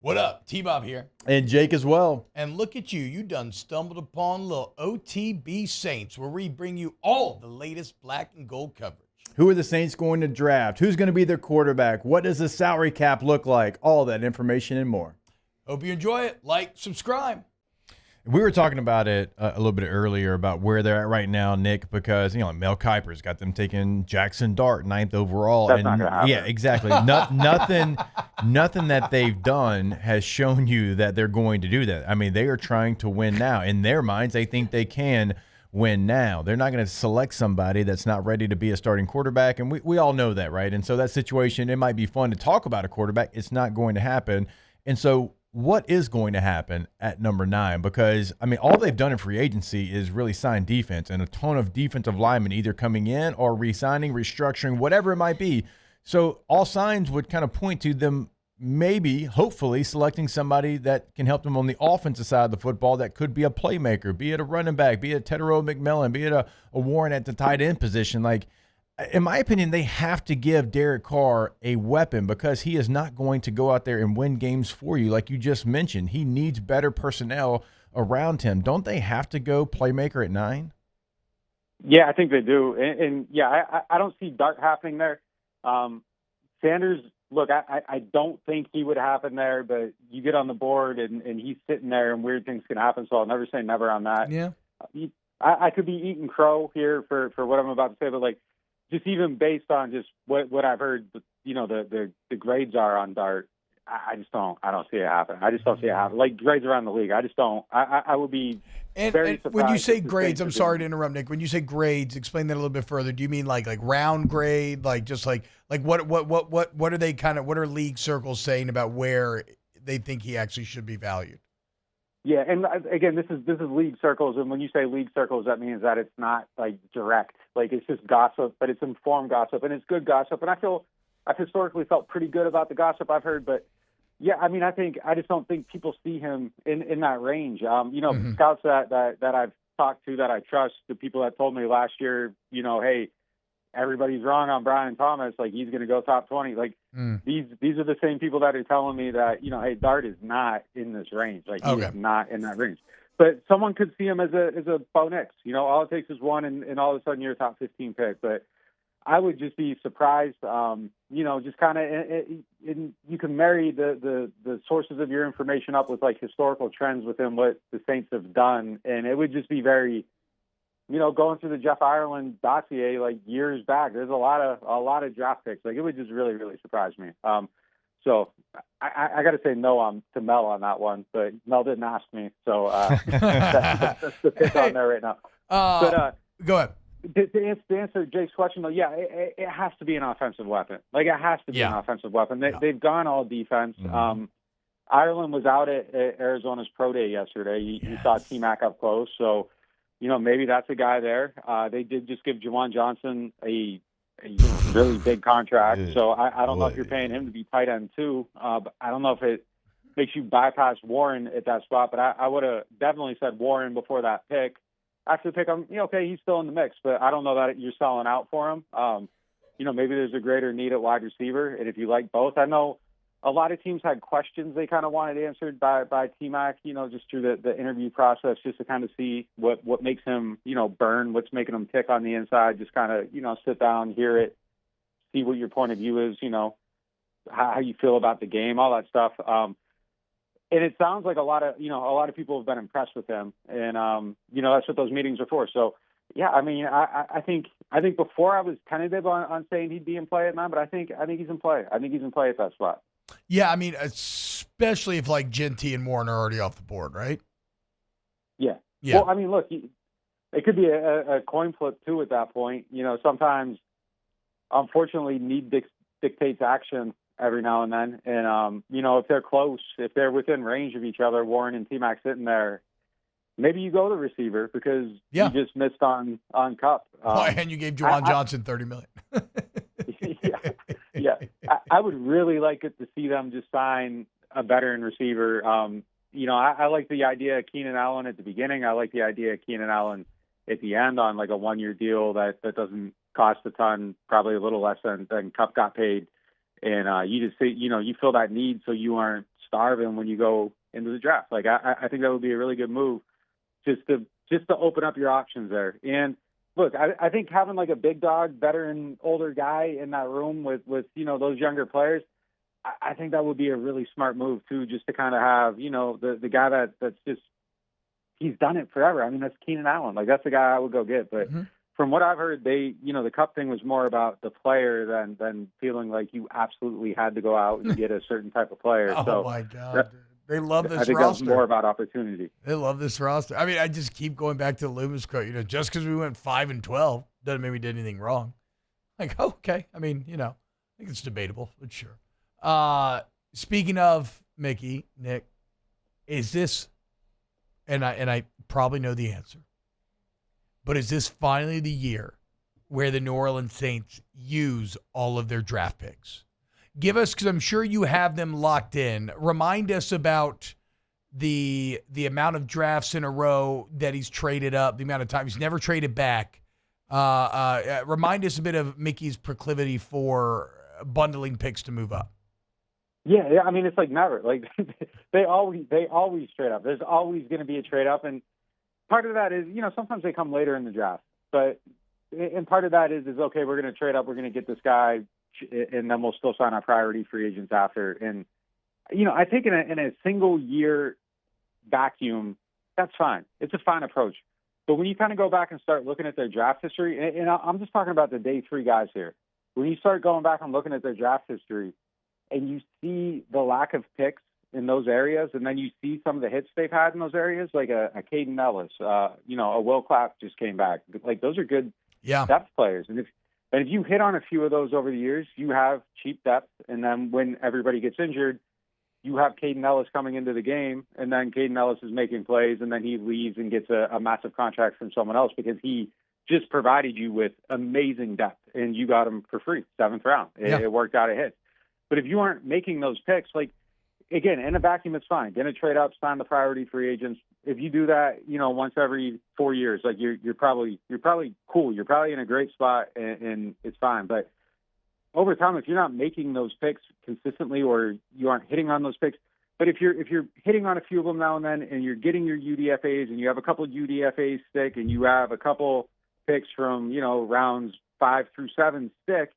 What up? T-Bob here. And Jake as well. And look at you. You done stumbled upon little OTB Saints, where we bring you all the latest black and gold coverage. Who are the Saints going to draft? Who's going to be their quarterback? What does the salary cap look like? All that information and more. Hope you enjoy it. Like, subscribe. We were talking about it a little bit earlier about where they're at right now, Nick, because, Mel Kiper's got them taking Jackson Dart 9th overall. That's not gonna happen. Yeah, exactly. Nothing that they've done has shown you that they're going to do that. I mean, they are trying to win now. In their minds, they think they can win now. They're not going to select somebody that's not ready to be a starting quarterback, and we all know that, right? And so that situation, it might be fun to talk about a quarterback. It's not going to happen. And so what is going to happen at number 9? Because, all they've done in free agency is really sign defense and a ton of defensive linemen either coming in or re-signing, restructuring, whatever it might be. So all signs would kind of point to them maybe, hopefully, selecting somebody that can help them on the offensive side of the football that could be a playmaker, be it a running back, be it Tedero McMillan, be it a Warren at the tight end position. Like, in my opinion, they have to give Derek Carr a weapon because he is not going to go out there and win games for you. Like you just mentioned, he needs better personnel around him. Don't they have to go playmaker at 9? Yeah, I think they do. And I don't see Dart happening there. Sanders, look, I don't think he would happen there, but you get on the board and he's sitting there and weird things can happen, so I'll never say never on that. Yeah. I could be eating crow here for what I'm about to say, but, just even based on just what I've heard, the grades are on Dart, I don't see it happen. I just don't see it happen. Like grades around the league, I just don't. I would be very surprised. When you say grades, I'm sorry to interrupt, Nick. When you say grades, explain that a little bit further. Do you mean like round grade, like what are they what are league circles saying about where they think he actually should be valued? Yeah, and again, this is league circles, and when you say league circles, that means that it's not direct, it's just gossip, but it's informed gossip, and it's good gossip. And I've historically felt pretty good about the gossip I've heard, but yeah, I just don't think people see him in that range. Scouts that I've talked to that I trust, the people that told me last year, hey, everybody's wrong on Brian Thomas, he's going to go top 20. These are the same people that are telling me that, hey, Dart is not in this range. He is not in that range. But someone could see him as a Bo Nix. All it takes is one, and all of a sudden you're a top 15 pick. But I would just be surprised, just kind of, you can marry the sources of your information up with historical trends within what the Saints have done, and it would just be very, going through the Jeff Ireland dossier years back, there's a lot of draft picks. It would just really, really surprise me. So I got to say no to Mel on that one, but Mel didn't ask me, so that's the pick on there right now. Go ahead. To answer Jake's question, though, yeah, it has to be an offensive weapon. It has to be an offensive weapon. They've gone all defense. Mm-hmm. Ireland was out at Arizona's pro day yesterday. He saw T-Mac up close, so maybe that's a guy there. They did just give Juwan Johnson a really big contract, so I don't know if you're paying him to be tight end too. But I don't know if it makes you bypass Warren at that spot, but I would have definitely said Warren before that pick. After the pick, okay, he's still in the mix, but I don't know that you're selling out for him. Maybe there's a greater need at wide receiver, and if you like both, I know a lot of teams had questions they kind of wanted answered by T-Mac, just through the interview process, just to kind of see what makes him, burn, what's making him tick on the inside, just kind of, sit down, hear it, see what your point of view is, how you feel about the game, all that stuff. And it sounds like a lot of people have been impressed with him, and that's what those meetings are for. So, yeah, I think before I was tentative on saying he'd be in play at 9, but I think he's in play. I think he's in play at that spot. Yeah, especially if Genty and Warren are already off the board, right? Yeah. Yeah. Well, look, it could be a coin flip too at that point. Sometimes, unfortunately, need dictates action every now and then. And, if they're close, if they're within range of each other, Warren and T-Mac sitting there, maybe you go the receiver because you just missed on Cup. And you gave Juwan Johnson $30 million. Yeah. I would really like it to see them just sign a veteran receiver. I like the idea of Keenan Allen at the beginning. I like the idea of Keenan Allen at the end on a 1-year deal that doesn't cost a ton, probably a little less than Cup got paid. And you just say, you fill that need so you aren't starving when you go into the draft. Like I think that would be a really good move, just to open up your options there. And look, I think having like a big dog, veteran, older guy in that room with those younger players, I think that would be a really smart move too, just to kind of have the guy that's just, he's done it forever. I mean, that's Keenan Allen. Like that's the guy I would go get. But from what I've heard, the Cup thing was more about the player than feeling like you absolutely had to go out and get a certain type of player. Oh my God. They love this roster. I think that's more about opportunity. They love this roster. I mean, I just keep going back to the Lumis quote. Just because we went 5-12 doesn't mean we did anything wrong. Like, okay. I mean, I think it's debatable, but sure. Speaking of Mickey, Nick, is this, and I probably know the answer, but is this finally the year where the New Orleans Saints use all of their draft picks? Give us, because I'm sure you have them locked in. Remind us about the amount of drafts in a row that he's traded up, the amount of time he's never traded back. Remind us a bit of Mickey's proclivity for bundling picks to move up. Yeah. I mean, it's like never. Like they always trade up. There's always going to be a trade up, and part of that is sometimes they come later in the draft, and part of that is okay, we're going to trade up, we're going to get this guy, and then we'll still sign our priority free agents after. And I think in a single year vacuum, that's fine. It's a fine approach. But when you kind of go back and start looking at their draft history, and I'm just talking about the day three guys here. When you start going back and looking at their draft history, and you see the lack of picks in those areas, and then you see some of the hits they've had in those areas, like a Caden Ellis, a Will Clapp just came back. Like those are good depth players. And if you hit on a few of those over the years, you have cheap depth. And then when everybody gets injured, you have Caden Ellis coming into the game, and then Caden Ellis is making plays, and then he leaves and gets a massive contract from someone else because he just provided you with amazing depth, and you got him for free, 7th round. It worked out a hit. But if you aren't making those picks, like, again, in a vacuum, it's fine. Going to trade up, sign the priority free agents. If you do that, once every 4 years, like you're probably cool. You're probably in a great spot, and it's fine. But over time, if you're not making those picks consistently, or you aren't hitting on those picks, but if you're hitting on a few of them now and then, and you're getting your UDFAs, and you have a couple of UDFAs stick, and you have a couple picks from rounds 5 through 7 stick,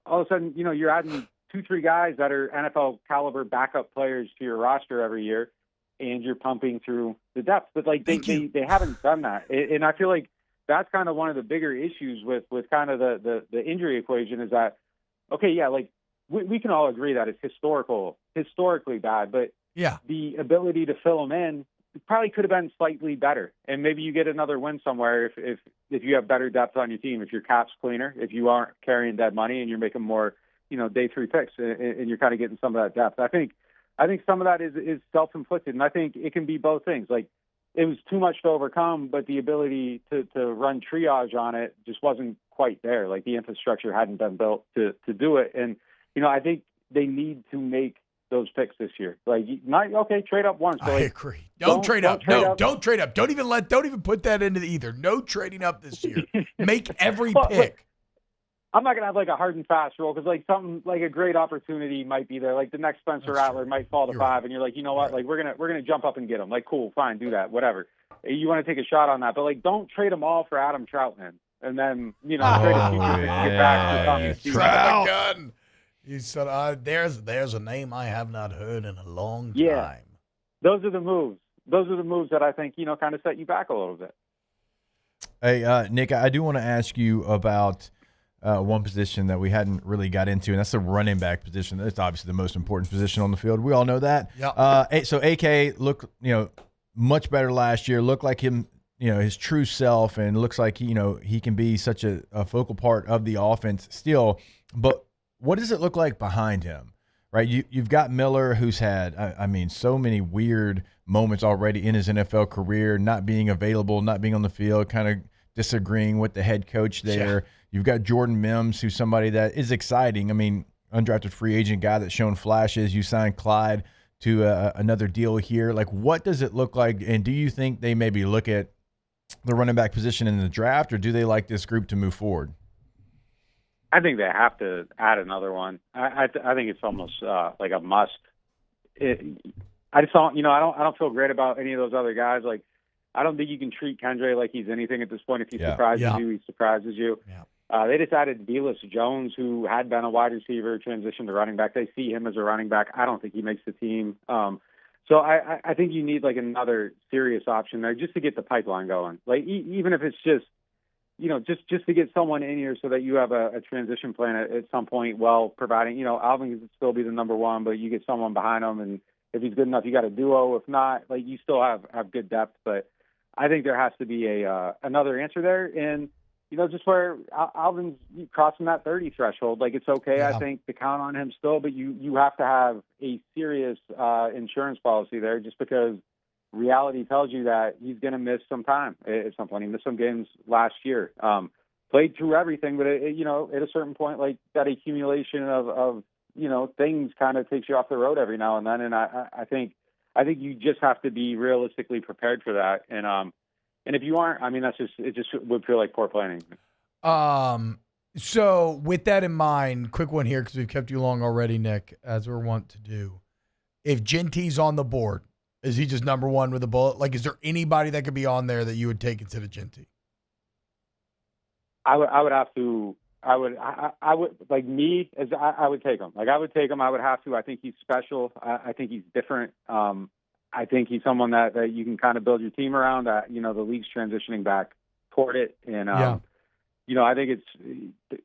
all of a sudden you're adding 2-3 guys that are NFL caliber backup players to your roster every year, and you're pumping through the depth. But like they haven't done that, and I feel like that's kind of one of the bigger issues with kind of the injury equation is that, okay, yeah, like we can all agree that it's historically bad, but the ability to fill them in probably could have been slightly better, and maybe you get another win somewhere if you have better depth on your team, if your cap's cleaner, if you aren't carrying dead money and you're making more day 3 picks, and you're kind of getting some of that depth. I think some of that is self-inflicted, and I think it can be both things. Like it was too much to overcome, but the ability to run triage on it just wasn't quite there. Like the infrastructure hadn't been built to do it, and I think they need to make those picks this year. Like, trade up once. But I agree. Don't trade up. Don't trade up. Don't even put that into the either. No trading up this year. Make every pick. I'm not gonna have like a hard and fast rule because like something like a great opportunity might be there. Like the next Spencer Rattler might fall to 5, and you're like, what? Like we're gonna jump up and get him. Like cool, fine, do that, whatever. You want to take a shot on that, but like don't trade them all for Adam Troutman, and then trade a few to get back to Tommy Stevens. Trout. Gun. He said, "There's a name I have not heard in a long time." Yeah, those are the moves. Those are the moves that I think kind of set you back a little bit. Hey, Nick, I do want to ask you about one position that we hadn't really got into, and that's the running back position. That's obviously the most important position on the field. We all know that. Yep. So AK looked, much better last year. Looked like him, his true self, and looks like he can be such a focal part of the offense still. But what does it look like behind him? Right, you've got Miller, who's had, so many weird moments already in his NFL career, not being available, not being on the field, kind of disagreeing with the head coach there. Yeah. You've got Jordan Mims, who's somebody that is exciting. Undrafted free agent guy that's shown flashes. You signed Clyde to another deal here. Like, what does it look like? And do you think they maybe look at the running back position in the draft, or do they like this group to move forward? I think they have to add another one. I think it's almost like a must I just don't, I don't feel great about any of those other guys. Like, I don't think you can treat Kendre like he's anything at this point. If he surprises you, he surprises you. Yeah. They decided Velus Jones, who had been a wide receiver, transitioned to running back. They see him as a running back. I don't think he makes the team. So I think you need like another serious option there just to get the pipeline going. Like even if it's just, just to get someone in here so that you have a transition plan at some point. Well, providing, Alvin can still be the number one, but you get someone behind him, and if he's good enough, you got a duo. If not, like you still have good depth. But I think there has to be another answer there, and just where Alvin's crossing that 30 threshold, like it's okay, I think, to count on him still, but you have to have a serious insurance policy there, just because reality tells you that he's going to miss some time at some point. He missed some games last year. Played through everything, but at a certain point, like that accumulation of things kind of takes you off the road every now and then. And I think you just have to be realistically prepared for that. And if you aren't, I mean, it just would feel like poor planning. So with that in mind, quick one here, because we've kept you long already, Nick, as we're wont to do. If Genty's on the board, is he just number one with a bullet? Like, is there anybody that could be on there that you would take instead of Genty? I would have to. I would like me as I would take him. Like I would take him. I would have to. I think he's special. I think he's different. I think he's someone that you can kind of build your team around. That the league's transitioning back toward it, and I think it's.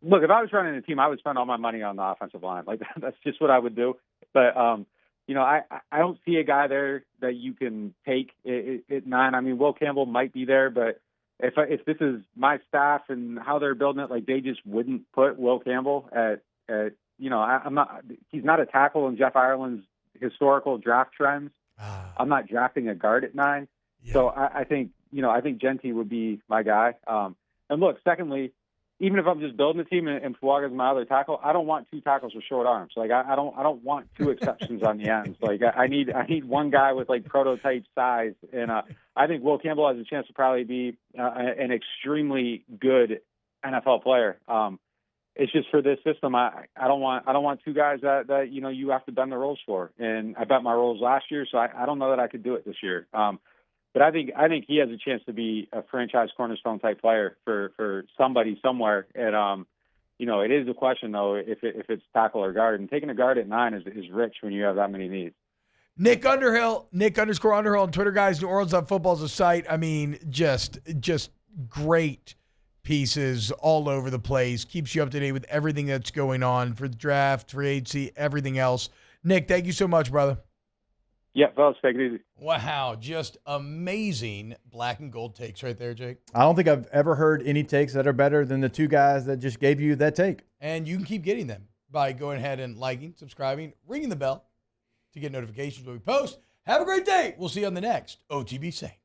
Look, if I was running a team, I would spend all my money on the offensive line. Like that's just what I would do. But I don't see a guy there that you can take at 9. I mean, Will Campbell might be there, but if this is my staff and how they're building it, like they just wouldn't put Will Campbell at I'm not. He's not a tackle in Jeff Ireland's historical draft trends. I'm not drafting a guard at 9. Yeah. So I think Genty would be my guy. And look, secondly, even if I'm just building a team and Fuaga's my other tackle, I don't want 2 tackles with short arms. Like I don't want 2 exceptions on the ends. Like I need one guy with like prototype size. And I think Will Campbell has a chance to probably be an extremely good NFL player. It's just for this system, I don't want 2 guys that you have to bend the rules for. And I bet my rules last year, so I don't know that I could do it this year. But I think he has a chance to be a franchise cornerstone type player for somebody somewhere. And it is a question though if it's tackle or guard. And taking a guard at 9 is rich when you have that many needs. Nick Underhill, Nick_Underhill on Twitter, guys. neworleans.football is a site. I mean, just great pieces all over the place. Keeps you up to date with everything that's going on for the draft, free agency, everything else. Nick, thank you so much, brother. Yeah, fellas, take it easy. Wow, just amazing black and gold takes right there, Jake. I don't think I've ever heard any takes that are better than the 2 guys that just gave you that take. And you can keep getting them by going ahead and liking, subscribing, ringing the bell to get notifications when we post. Have a great day. We'll see you on the next OTB Saints.